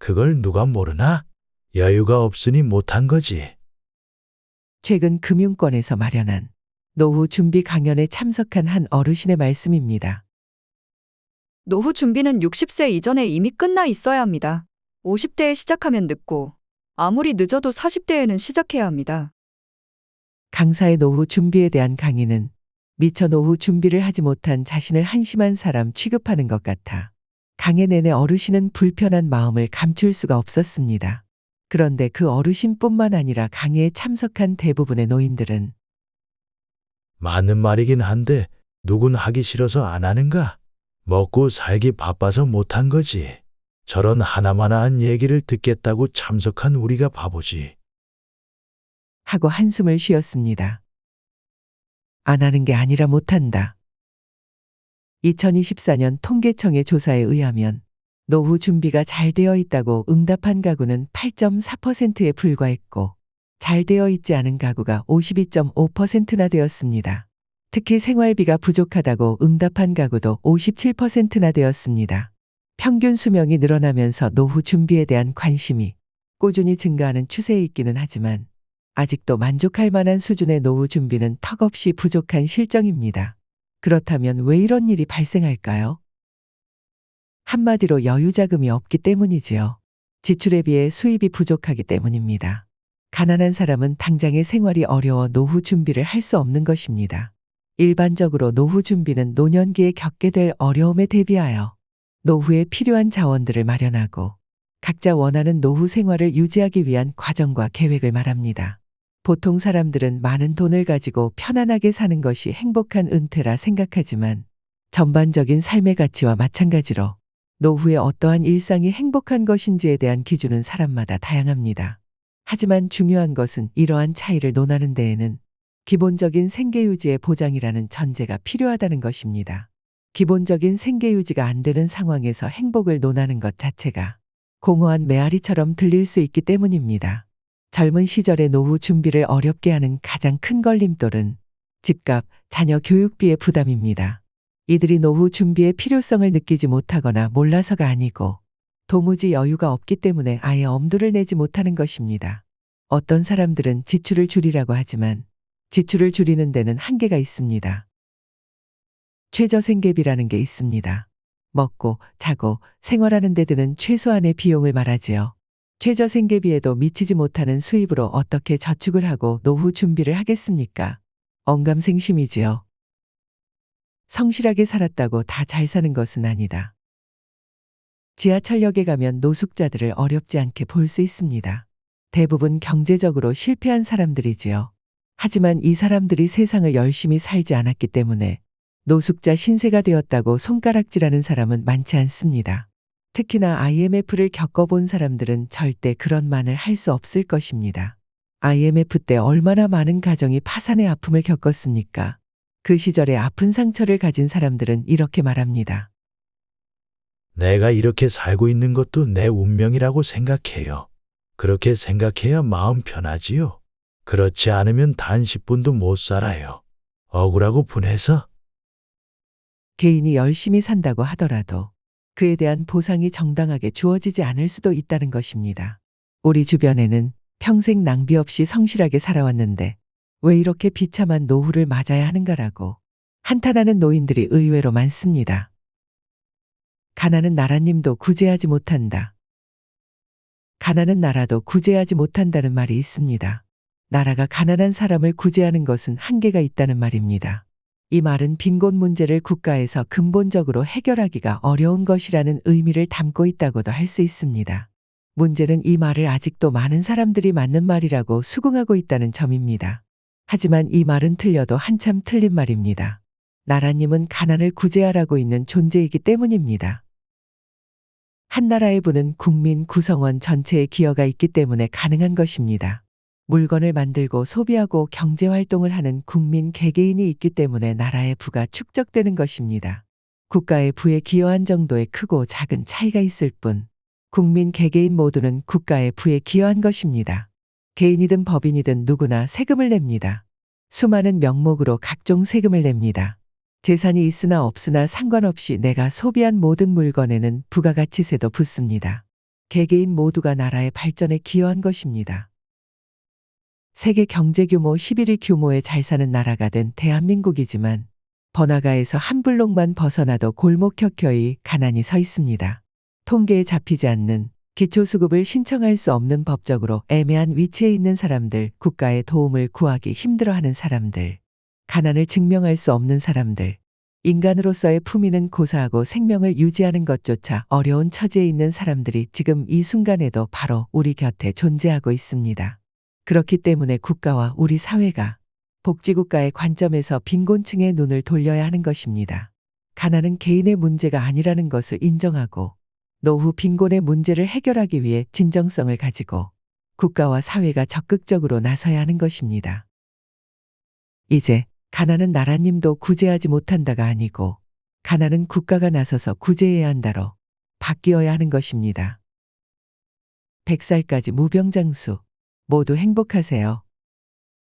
그걸 누가 모르나? 여유가 없으니 못한 거지. 최근 금융권에서 마련한 노후 준비 강연에 참석한 한 어르신의 말씀입니다. 노후 준비는 60세 이전에 이미 끝나 있어야 합니다. 50대에 시작하면 늦고, 아무리 늦어도 40대에는 시작해야 합니다. 강사의 노후 준비에 대한 강의는 미처 노후 준비를 하지 못한 자신을 한심한 사람 취급하는 것 같아 강의 내내 어르신은 불편한 마음을 감출 수가 없었습니다. 그런데 그 어르신뿐만 아니라 강의에 참석한 대부분의 노인들은 맞는 말이긴 한데 누군 하기 싫어서 안 하는가? 먹고 살기 바빠서 못한 거지. 저런 하나마나한 얘기를 듣겠다고 참석한 우리가 바보지. 하고 한숨을 쉬었습니다. 안 하는 게 아니라 못한다. 2024년 통계청의 조사에 의하면 노후 준비가 잘 되어 있다고 응답한 가구는 8.4%에 불과했고 잘 되어 있지 않은 가구가 52.5%나 되었습니다. 특히 생활비가 부족하다고 응답한 가구도 57%나 되었습니다. 평균 수명이 늘어나면서 노후 준비에 대한 관심이 꾸준히 증가하는 추세에 있기는 하지만 아직도 만족할 만한 수준의 노후 준비는 턱없이 부족한 실정입니다. 그렇다면 왜 이런 일이 발생할까요? 한마디로 여유 자금이 없기 때문이지요. 지출에 비해 수입이 부족하기 때문입니다. 가난한 사람은 당장의 생활이 어려워 노후 준비를 할 수 없는 것입니다. 일반적으로 노후 준비는 노년기에 겪게 될 어려움에 대비하여 노후에 필요한 자원들을 마련하고 각자 원하는 노후 생활을 유지하기 위한 과정과 계획을 말합니다. 보통 사람들은 많은 돈을 가지고 편안하게 사는 것이 행복한 은퇴라 생각하지만 전반적인 삶의 가치와 마찬가지로 노후에 어떠한 일상이 행복한 것인지에 대한 기준은 사람마다 다양합니다. 하지만 중요한 것은 이러한 차이를 논하는 데에는 기본적인 생계유지의 보장이라는 전제가 필요하다는 것입니다. 기본적인 생계유지가 안 되는 상황에서 행복을 논하는 것 자체가 공허한 메아리처럼 들릴 수 있기 때문입니다. 젊은 시절의 노후 준비를 어렵게 하는 가장 큰 걸림돌은 집값, 자녀 교육비의 부담입니다. 이들이 노후 준비의 필요성을 느끼지 못하거나 몰라서가 아니고 도무지 여유가 없기 때문에 아예 엄두를 내지 못하는 것입니다. 어떤 사람들은 지출을 줄이라고 하지만 지출을 줄이는 데는 한계가 있습니다. 최저생계비라는 게 있습니다. 먹고, 자고, 생활하는 데 드는 최소한의 비용을 말하지요. 최저생계비에도 미치지 못하는 수입으로 어떻게 저축을 하고 노후 준비를 하겠습니까? 언감생심이지요. 성실하게 살았다고 다 잘 사는 것은 아니다. 지하철역에 가면 노숙자들을 어렵지 않게 볼 수 있습니다. 대부분 경제적으로 실패한 사람들이지요. 하지만 이 사람들이 세상을 열심히 살지 않았기 때문에 노숙자 신세가 되었다고 손가락질하는 사람은 많지 않습니다. 특히나 IMF를 겪어본 사람들은 절대 그런 말을 할 수 없을 것입니다. IMF 때 얼마나 많은 가정이 파산의 아픔을 겪었습니까? 그 시절에 아픈 상처를 가진 사람들은 이렇게 말합니다. 내가 이렇게 살고 있는 것도 내 운명이라고 생각해요. 그렇게 생각해야 마음 편하지요. 그렇지 않으면 단 10분도 못 살아요. 억울하고 분해서. 개인이 열심히 산다고 하더라도 그에 대한 보상이 정당하게 주어지지 않을 수도 있다는 것입니다. 우리 주변에는 평생 낭비 없이 성실하게 살아왔는데 왜 이렇게 비참한 노후를 맞아야 하는가라고 한탄하는 노인들이 의외로 많습니다. 가난은 나라님도 구제하지 못한다. 가난은 나라도 구제하지 못한다는 말이 있습니다. 나라가 가난한 사람을 구제하는 것은 한계가 있다는 말입니다. 이 말은 빈곤 문제를 국가에서 근본적으로 해결하기가 어려운 것이라는 의미를 담고 있다고도 할 수 있습니다. 문제는 이 말을 아직도 많은 사람들이 맞는 말이라고 수긍하고 있다는 점입니다. 하지만 이 말은 틀려도 한참 틀린 말입니다. 나라님은 가난을 구제하라고 있는 존재이기 때문입니다. 한 나라의 부는 국민 구성원 전체의 기여가 있기 때문에 가능한 것입니다. 물건을 만들고 소비하고 경제활동을 하는 국민 개개인이 있기 때문에 나라의 부가 축적되는 것입니다. 국가의 부에 기여한 정도의 크고 작은 차이가 있을 뿐 국민 개개인 모두는 국가의 부에 기여한 것입니다. 개인이든 법인이든 누구나 세금을 냅니다. 수많은 명목으로 각종 세금을 냅니다. 재산이 있으나 없으나 상관없이 내가 소비한 모든 물건에는 부가가치세도 붙습니다. 개개인 모두가 나라의 발전에 기여한 것입니다. 세계 경제 규모 11위 규모의 잘 사는 나라가 된 대한민국이지만 번화가에서 한 블록만 벗어나도 골목켜켜이 가난이 서 있습니다. 통계에 잡히지 않는 기초수급을 신청할 수 없는 법적으로 애매한 위치에 있는 사람들, 국가의 도움을 구하기 힘들어하는 사람들, 가난을 증명할 수 없는 사람들, 인간으로서의 품위는 고사하고 생명을 유지하는 것조차 어려운 처지에 있는 사람들이 지금 이 순간에도 바로 우리 곁에 존재하고 있습니다. 그렇기 때문에 국가와 우리 사회가 복지국가의 관점에서 빈곤층의 눈을 돌려야 하는 것입니다. 가난은 개인의 문제가 아니라는 것을 인정하고 노후 빈곤의 문제를 해결하기 위해 진정성을 가지고 국가와 사회가 적극적으로 나서야 하는 것입니다. 이제 가난은 나라님도 구제하지 못한다가 아니고 가난은 국가가 나서서 구제해야 한다로 바뀌어야 하는 것입니다. 100살까지 무병장수. 모두 행복하세요.